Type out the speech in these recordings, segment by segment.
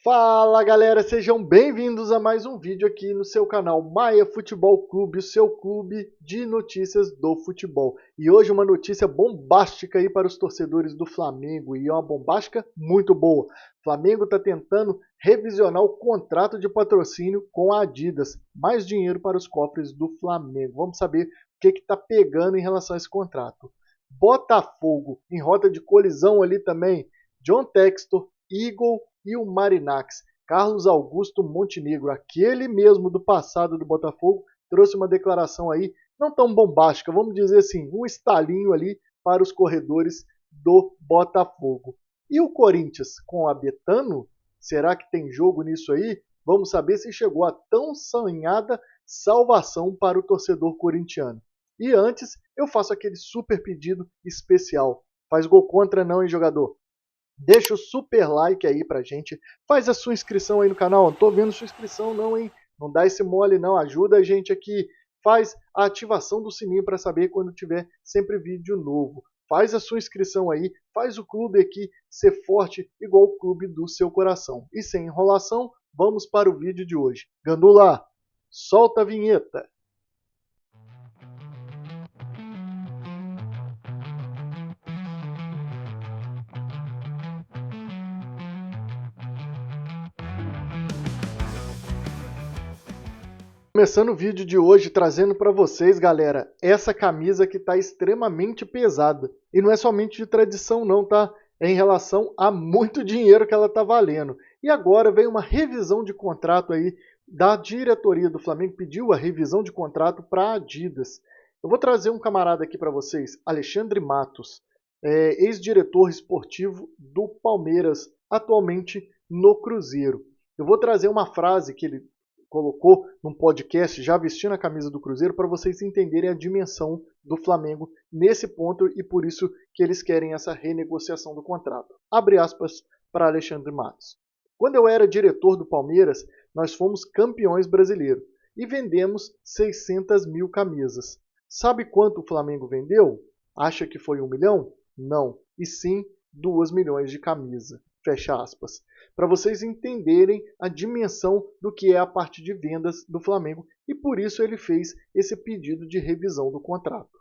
Fala galera, sejam bem-vindos a mais um vídeo aqui no seu canal Maia Futebol Clube, o seu clube de notícias do futebol. E hoje uma notícia bombástica aí para os torcedores do Flamengo, e é uma bombástica muito boa. O Flamengo está tentando revisionar o contrato de patrocínio com a Adidas, mais dinheiro para os cofres do Flamengo. Vamos saber o que está pegando em relação a esse contrato. Botafogo em rota de colisão ali também, John Textor, Eagle e o Marinax. Carlos Augusto Montenegro, aquele mesmo do passado do Botafogo, trouxe uma declaração aí, não tão bombástica, vamos dizer assim, um estalinho ali para os corredores do Botafogo. E o Corinthians com a Betano? Será que tem jogo nisso aí? Vamos saber se chegou a tão sonhada salvação para o torcedor corintiano. E antes, eu faço aquele super pedido especial. Faz gol contra não, hein, jogador? Deixa o super like aí pra gente. Faz a sua inscrição aí no canal. Não tô vendo sua inscrição não, hein? Não dá esse mole não. Ajuda a gente aqui. Faz a ativação do sininho para saber quando tiver sempre vídeo novo. Faz a sua inscrição aí. Faz o clube aqui ser forte igual o clube do seu coração. E sem enrolação, vamos para o vídeo de hoje. Gandula, solta a vinheta. Começando o vídeo de hoje trazendo para vocês, galera, essa camisa que está extremamente pesada. E não é somente de tradição não, tá? É em relação a muito dinheiro que ela está valendo. E agora veio uma revisão de contrato aí da diretoria do Flamengo, pediu a revisão de contrato para a Adidas. Eu vou trazer um camarada aqui para vocês, Alexandre Matos, ex-diretor esportivo do Palmeiras, atualmente no Cruzeiro. Eu vou trazer uma frase que ele colocou num podcast já vestindo a camisa do Cruzeiro para vocês entenderem a dimensão do Flamengo nesse ponto e por isso que eles querem essa renegociação do contrato. Abre aspas para Alexandre Matos. Quando eu era diretor do Palmeiras, nós fomos campeões brasileiros e vendemos 600 mil camisas. Sabe quanto o Flamengo vendeu? Acha que foi 1 milhão? Não, e sim 2 milhões de camisa. Fecha aspas. Para vocês entenderem a dimensão do que é a parte de vendas do Flamengo e por isso ele fez esse pedido de revisão do contrato.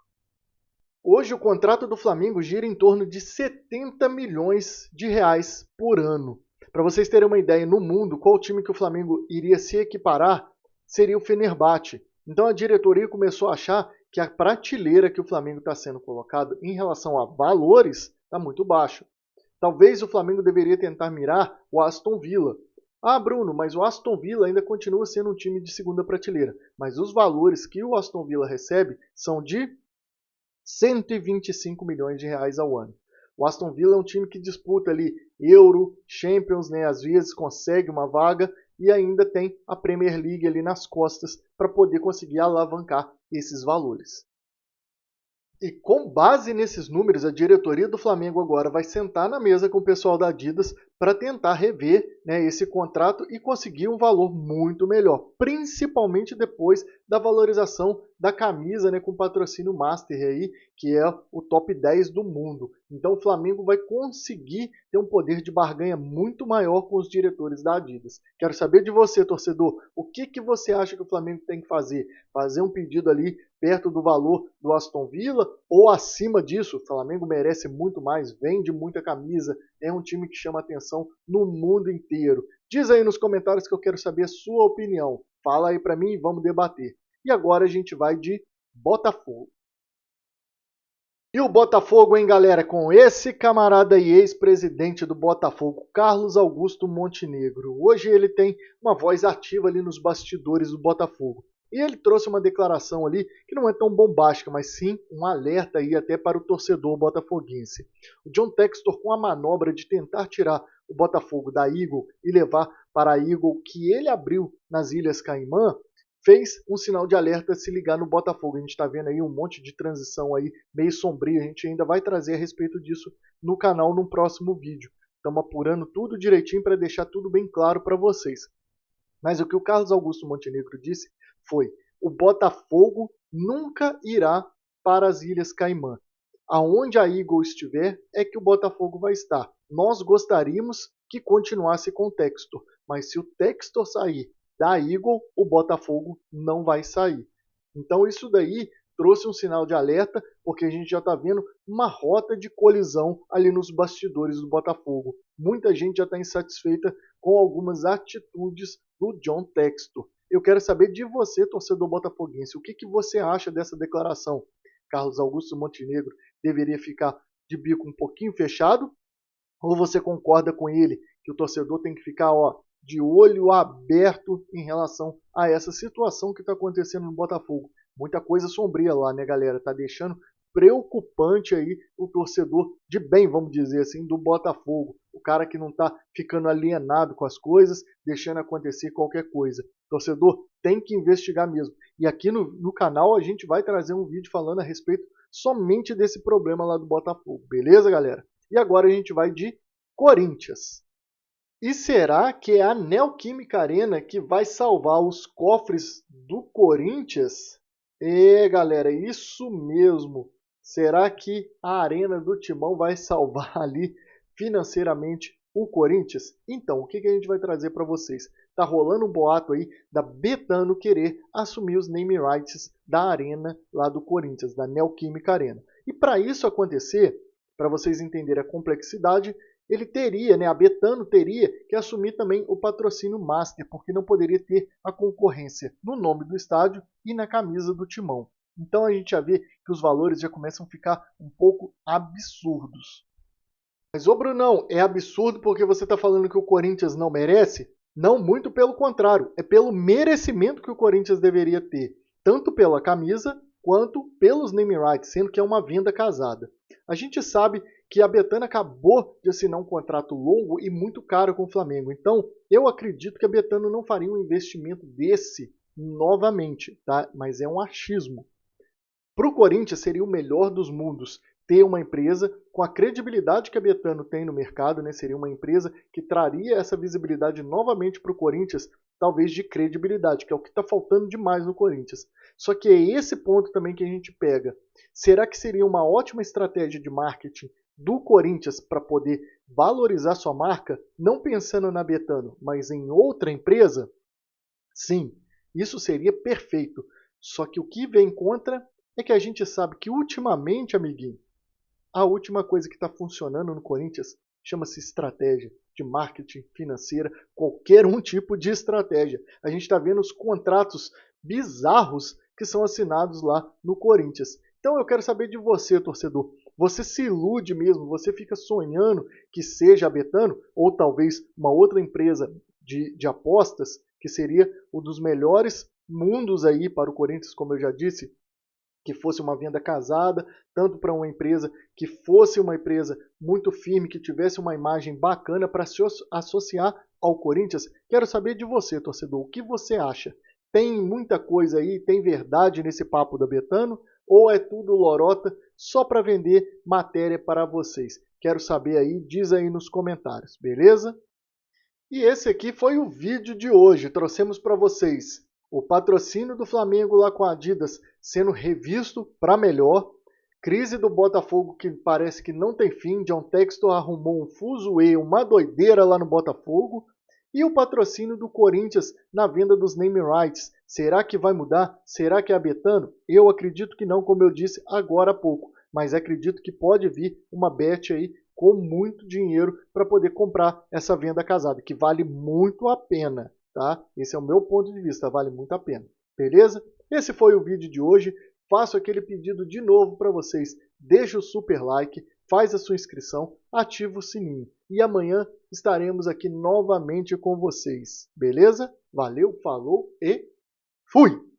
Hoje o contrato do Flamengo gira em torno de 70 milhões de reais por ano. Para vocês terem uma ideia, no mundo, qual time que o Flamengo iria se equiparar seria o Fenerbahçe. Então a diretoria começou a achar que a prateleira que o Flamengo está sendo colocado em relação a valores está muito baixo. Talvez o Flamengo deveria tentar mirar o Aston Villa. Ah, Bruno, mas o Aston Villa ainda continua sendo um time de segunda prateleira. Mas os valores que o Aston Villa recebe são de 125 milhões de reais ao ano. O Aston Villa é um time que disputa ali Euro, Champions, né? Às vezes consegue uma vaga e ainda tem a Premier League ali nas costas para poder conseguir alavancar esses valores. E com base nesses números, a diretoria do Flamengo agora vai sentar na mesa com o pessoal da Adidas para tentar rever, né, esse contrato e conseguir um valor muito melhor, principalmente depois da valorização da camisa, né, com patrocínio Master aí, que é o top 10 do mundo. Então o Flamengo vai conseguir ter um poder de barganha muito maior com os diretores da Adidas. Quero saber de você, torcedor, o que você acha que o Flamengo tem que fazer? Fazer um pedido ali perto do valor do Aston Villa ou acima disso? O Flamengo merece muito mais, vende muita camisa, é um time que chama atenção no mundo inteiro. Diz aí nos comentários que eu quero saber a sua opinião. Fala aí para mim e vamos debater. E agora a gente vai de Botafogo. E o Botafogo, hein, galera, com esse camarada e ex-presidente do Botafogo, Carlos Augusto Montenegro. Hoje ele tem uma voz ativa ali nos bastidores do Botafogo. E ele trouxe uma declaração ali que não é tão bombástica, mas sim um alerta aí até para o torcedor botafoguense. O John Textor, com a manobra de tentar tirar o Botafogo da Eagle e levar para a Eagle que ele abriu nas Ilhas Caimã, fez um sinal de alerta se ligar no Botafogo. A gente está vendo aí um monte de transição aí meio sombria. A gente ainda vai trazer a respeito disso no canal no próximo vídeo. Estamos apurando tudo direitinho para deixar tudo bem claro para vocês. Mas o que o Carlos Augusto Montenegro disse foi: o Botafogo nunca irá para as Ilhas Caimã. Aonde a Eagle estiver é que o Botafogo vai estar. Nós gostaríamos que continuasse com o Textor. Mas se o Textor sair da Eagle, o Botafogo não vai sair. Então isso daí trouxe um sinal de alerta, porque a gente já está vendo uma rota de colisão ali nos bastidores do Botafogo. Muita gente já está insatisfeita com algumas atitudes do John Textor. Eu quero saber de você, torcedor botafoguense, o que você acha dessa declaração? Carlos Augusto Montenegro deveria ficar de bico um pouquinho fechado? Ou você concorda com ele que o torcedor tem que ficar de olho aberto em relação a essa situação que está acontecendo no Botafogo? Muita coisa sombria lá, né, galera? Tá deixando preocupante aí o torcedor de bem, vamos dizer assim, do Botafogo. O cara que não está ficando alienado com as coisas, deixando acontecer qualquer coisa. Torcedor tem que investigar mesmo. E aqui no canal a gente vai trazer um vídeo falando a respeito somente desse problema lá do Botafogo. Beleza, galera? E agora a gente vai de Corinthians. E será que é a Neoquímica Arena que vai salvar os cofres do Corinthians? Galera, isso mesmo. Será que a Arena do Timão vai salvar ali financeiramente o Corinthians? Então, o que a gente vai trazer para vocês? Tá rolando um boato aí da Betano querer assumir os name rights da arena lá do Corinthians, da Neoquímica Arena. E para isso acontecer, para vocês entenderem a complexidade, ele teria, a Betano teria que assumir também o patrocínio Master, porque não poderia ter a concorrência no nome do estádio e na camisa do Timão. Então a gente já vê que os valores já começam a ficar um pouco absurdos. Mas, Brunão, é absurdo porque você está falando que o Corinthians não merece? Não, muito pelo contrário. É pelo merecimento que o Corinthians deveria ter, tanto pela camisa quanto pelos name rights, sendo que é uma venda casada. A gente sabe que a Betano acabou de assinar um contrato longo e muito caro com o Flamengo. Então, eu acredito que a Betano não faria um investimento desse novamente, tá? Mas é um achismo. Para o Corinthians seria o melhor dos mundos ter uma empresa com a credibilidade que a Betano tem no mercado, né? Seria uma empresa que traria essa visibilidade novamente para o Corinthians, talvez de credibilidade, que é o que está faltando demais no Corinthians. Só que é esse ponto também que a gente pega. Será que seria uma ótima estratégia de marketing do Corinthians para poder valorizar sua marca, não pensando na Betano, mas em outra empresa? Sim, isso seria perfeito. Só que o que vem contra é que a gente sabe que ultimamente, amiguinho, a última coisa que está funcionando no Corinthians chama-se estratégia de marketing financeira, qualquer tipo de estratégia. A gente está vendo os contratos bizarros que são assinados lá no Corinthians. Então eu quero saber de você, torcedor. Você se ilude mesmo? Você fica sonhando que seja a Betano ou talvez uma outra empresa de apostas que seria um dos melhores mundos aí para o Corinthians, como eu já disse, que fosse uma venda casada, tanto para uma empresa que fosse uma empresa muito firme, que tivesse uma imagem bacana para se associar ao Corinthians. Quero saber de você, torcedor, o que você acha? Tem muita coisa aí, tem verdade nesse papo da Betano? Ou é tudo lorota só para vender matéria para vocês? Quero saber aí, diz aí nos comentários, beleza? E esse aqui foi o vídeo de hoje. Trouxemos para vocês o patrocínio do Flamengo lá com a Adidas sendo revisto para melhor. Crise do Botafogo que parece que não tem fim. John Textor arrumou um fuzuê, uma doideira lá no Botafogo. E o patrocínio do Corinthians na venda dos name rights. Será que vai mudar? Será que é a Betano? Eu acredito que não, como eu disse agora há pouco. Mas acredito que pode vir uma bet aí com muito dinheiro para poder comprar essa venda casada, que vale muito a pena, tá? Esse é o meu ponto de vista, vale muito a pena. Beleza? Esse foi o vídeo de hoje. Faço aquele pedido de novo para vocês. Deixa o super like, faz a sua inscrição, ativa o sininho. E amanhã estaremos aqui novamente com vocês. Beleza? Valeu, falou e fui!